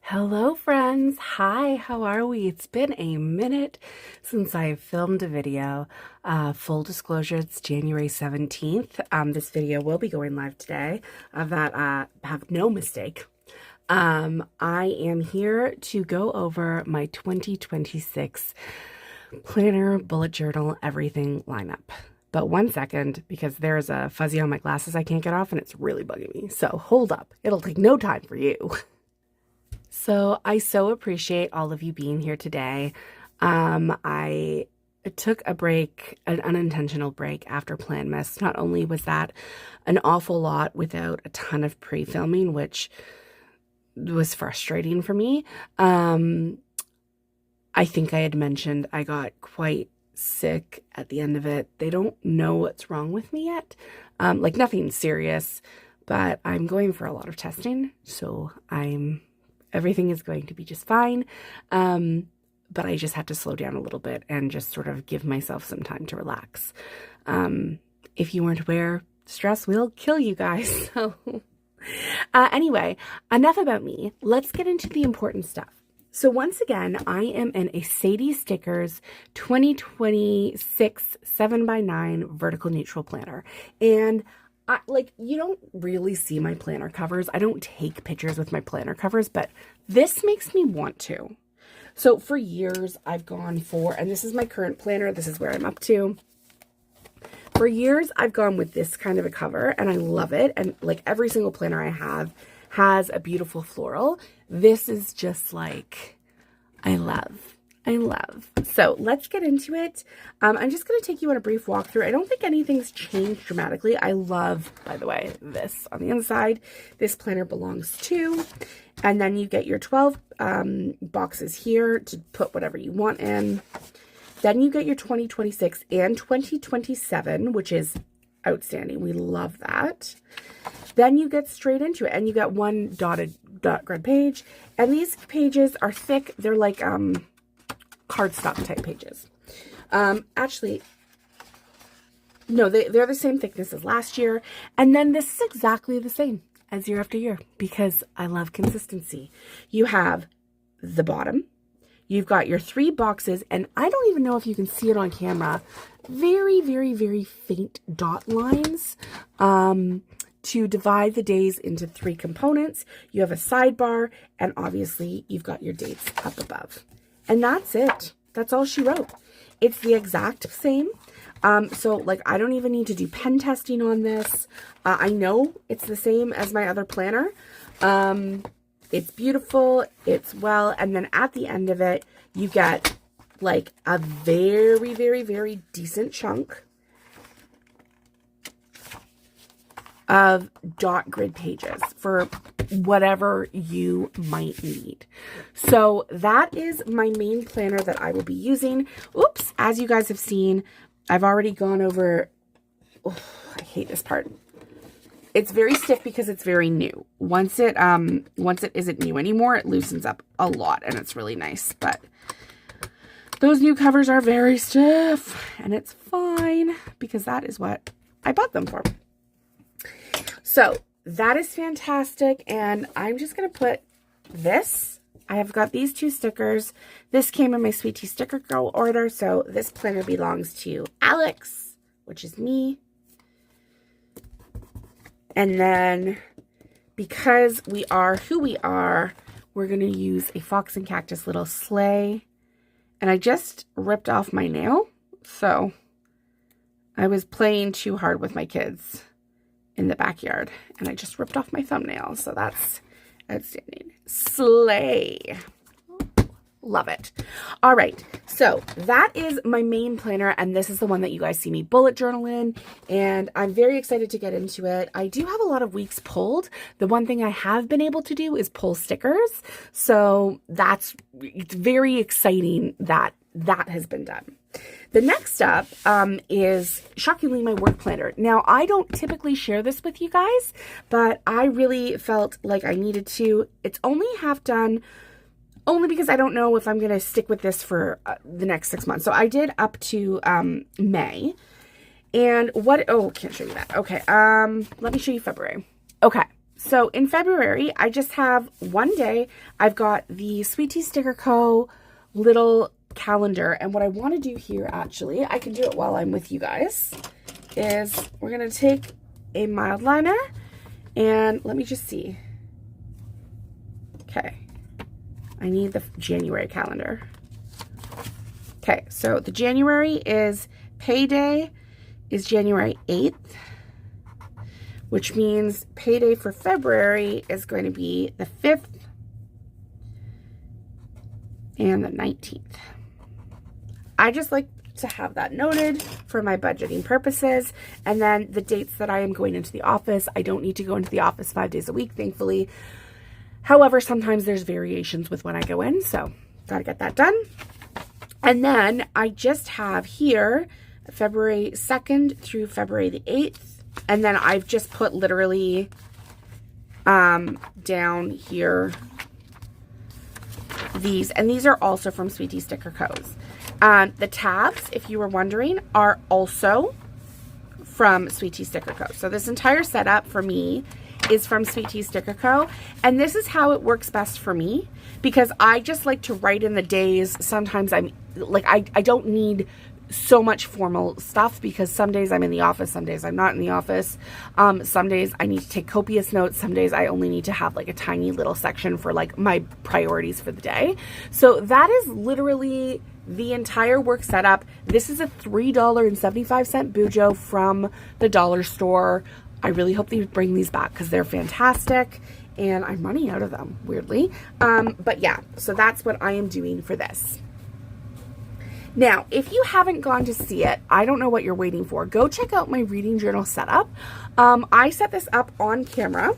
Hello friends. Hi, how are we? It's been a minute since I filmed a video. Full disclosure, it's January 17th. This video will be going live today. Of that, have no mistake. I am here to go over my 2026 planner, bullet journal, everything lineup. But one second, because there's a fuzzy on my glasses I can't get off and it's really bugging me. So hold up. It'll take no time for you. So I so appreciate all of you being here today. I took a break, an unintentional break after Planmas. Not only was that an awful lot without a ton of pre-filming, which was frustrating for me. I think I had mentioned I got quite sick at the end of it. They don't know what's wrong with me yet. Like nothing serious, but I'm going for a lot of testing. So everything is going to be just fine. But I just had to slow down a little bit and just sort of give myself some time to relax. If you weren't aware, stress will kill you guys. So anyway, enough about me. Let's get into the important stuff. So once again, I am in a Sadie Stickers 2026 7x9 vertical neutral planner. And you don't really see my planner covers. I don't take pictures with my planner covers, but this makes me want to. So for years I've gone for, and this is my current planner. This is where I'm up to. For years I've gone with this kind of a cover and I love it. And like every single planner I have has a beautiful floral. This is just like, I love. So let's get into it. I'm just going to take you on a brief walkthrough. I don't think anything's changed dramatically. I love, by the way, this on the inside. This planner belongs to, and then you get your 12 boxes here to put whatever you want in. Then you get your 2026 and 2027, which is outstanding. We love that. Then you get straight into it, and you get one dot grid page, and these pages are thick. They're like cardstock type pages. Actually, no, they're the same thickness as last year. And then this is exactly the same as year after year because I love consistency. You have the bottom. You've got your 3 boxes, and I don't even know if you can see it on camera. Very, very, very faint dot lines to divide the days into 3 components. You have a sidebar, and obviously you've got your dates up above. And that's it. That's all she wrote. It's the exact same. So like I don't even need to do pen testing on this. I know it's the same as my other planner. It's beautiful. It's well. And then at the end of it, you get like a very, very, very decent chunk of dot grid pages for whatever you might need. So that is my main planner that I will be using. Oops, as you guys have seen, I've already gone over, oh, I hate this part. It's very stiff because it's very new. Once it isn't new anymore, it loosens up a lot and it's really nice, but those new covers are very stiff and it's fine because that is what I bought them for. So that is fantastic. And I'm just going to put this. I have got these 2 stickers. This came in my Sweet Tea Sticker Girl order. So this planner belongs to Alex, which is me. And then because we are who we are, we're going to use a Fox and Cactus little sleigh. And I just ripped off my nail. So I was playing too hard with my kids in the backyard and I just ripped off my thumbnail. So that's outstanding. Slay. Love it. All right. So that is my main planner. And this is the one that you guys see me bullet journal in. And I'm very excited to get into it. I do have a lot of weeks pulled. The one thing I have been able to do is pull stickers. So it's very exciting that that has been done. The next up is shockingly my work planner. Now, I don't typically share this with you guys, but I really felt like I needed to. It's only half done, only because I don't know if I'm going to stick with this for the next 6 months. So I did up to May. And can't show you that. Okay, let me show you February. Okay, So in February, I just have one day. I've got the Sweet Tea Sticker Co. little calendar. And what I want to do here, actually, I can do it while I'm with you guys, is we're going to take a mild liner and let me just see. Okay. I need the January calendar. Okay, so the January is payday is January 8th, which means payday for February is going to be the 5th and the 19th. I just like to have that noted for my budgeting purposes. And then the dates that I am going into the office, I don't need to go into the office 5 days a week, thankfully. However, sometimes there's variations with when I go in, so gotta get that done. And then I just have here February 2nd through February the 8th. And then I've just put literally down here these. And these are also from Sweet Tea Sticker Co.'s. The tabs, if you were wondering, are also from Sweet Tea Sticker Co. So this entire setup for me is from Sweet Tea Sticker Co. And this is how it works best for me, because I just like to write in the days. Sometimes I'm like, I don't need so much formal stuff, because some days I'm in the office, some days I'm not in the office. Some days I need to take copious notes. Some days I only need to have like a tiny little section for like my priorities for the day. So that is literally the entire work setup. This is a $3.75 Bujo from the dollar store. I really hope they bring these back because they're fantastic and I'm running out of them, weirdly. But yeah, so that's what I am doing for this. Now, if you haven't gone to see it, I don't know what you're waiting for. Go check out my reading journal setup. I set this up on camera.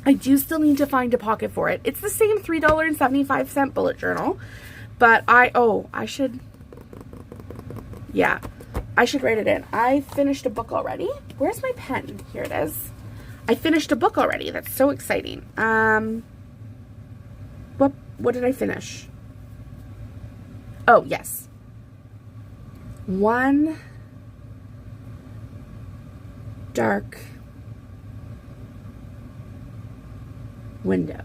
I do still need to find a pocket for it. It's the same $3.75 bullet journal, but I should write it in. I finished a book already. Where's my pen? Here it is. I finished a book already. That's so exciting. What did I finish? Oh, yes. One Dark Window.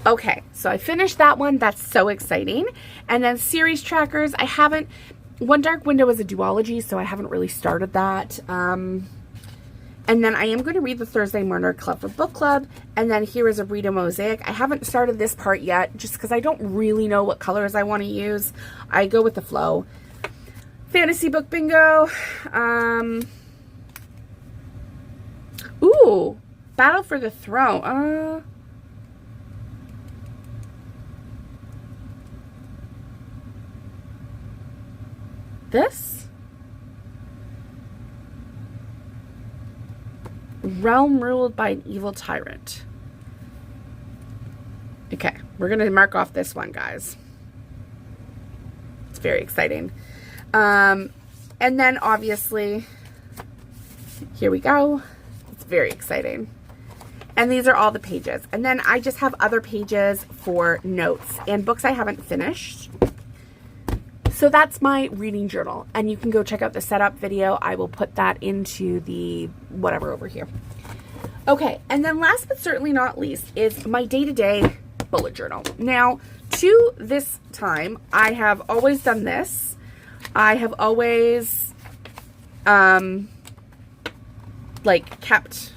Okay, so I finished that one. That's so exciting. And then series trackers, I haven't. One Dark Window is a duology, so I haven't really started that. And then I am going to read the Thursday Morning Club for Book Club. And then here is a Read a Mosaic. I haven't started this part yet just because I don't really know what colors I want to use. I go with the flow. Fantasy Book Bingo. Ooh, Battle for the Throne. This? Realm Ruled by an Evil Tyrant. Okay, we're going to mark off this one, guys. It's very exciting. And then, obviously, here we go. It's very exciting. And these are all the pages. And then I just have other pages for notes and books I haven't finished. So that's my reading journal, and you can go check out the setup video. I will put that into the whatever over here. Okay, and then last but certainly not least is my day-to-day bullet journal. Now, to this time, I have always done this. I have always, like, kept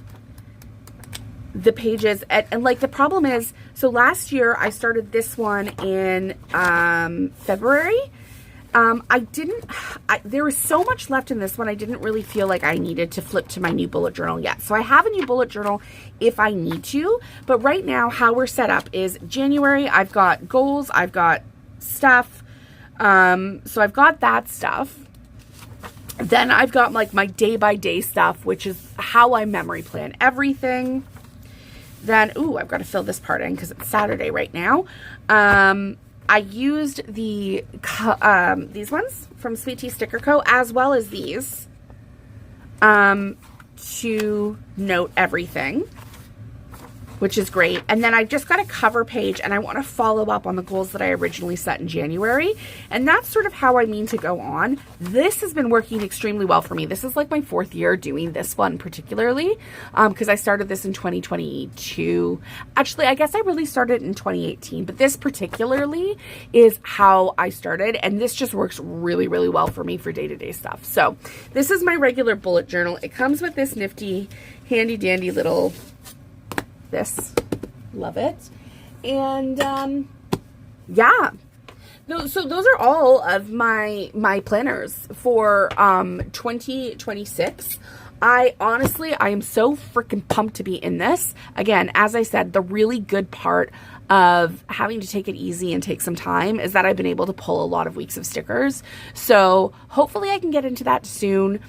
the pages, and like, the problem is, so last year I started this one in February. There was so much left in this one, I didn't really feel like I needed to flip to my new bullet journal yet. So I have a new bullet journal if I need to, but right now how we're set up is January, I've got goals, I've got stuff, so I've got that stuff. Then I've got like my day-by-day stuff, which is how I memory plan everything. Then, ooh, I've got to fill this part in because it's Saturday right now. I used these ones from Sweet Tea Sticker Co. as well as these to note everything. which is great. And then I just got a cover page, and I want to follow up on the goals that I originally set in January. And that's sort of how I mean to go on. This has been working extremely well for me. This is like my 4th year doing this one particularly, because I started this in 2022. Actually, I guess I really started in 2018, but this particularly is how I started. And this just works really, really well for me for day-to-day stuff. So this is my regular bullet journal. It comes with this nifty, handy dandy little love it. And yeah, so those are all of my planners for 2026. I am so freaking pumped to be in this. Again, as I said, the really good part of having to take it easy and take some time is that I've been able to pull a lot of weeks of stickers. So hopefully I can get into that soon.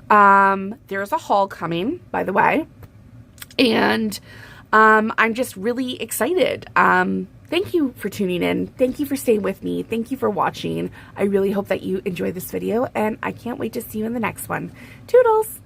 There's a haul coming, by the way, and I'm just really excited. Thank you for tuning in. Thank you for staying with me. Thank you for watching. I really hope that you enjoy this video, and I can't wait to see you in the next one. Toodles!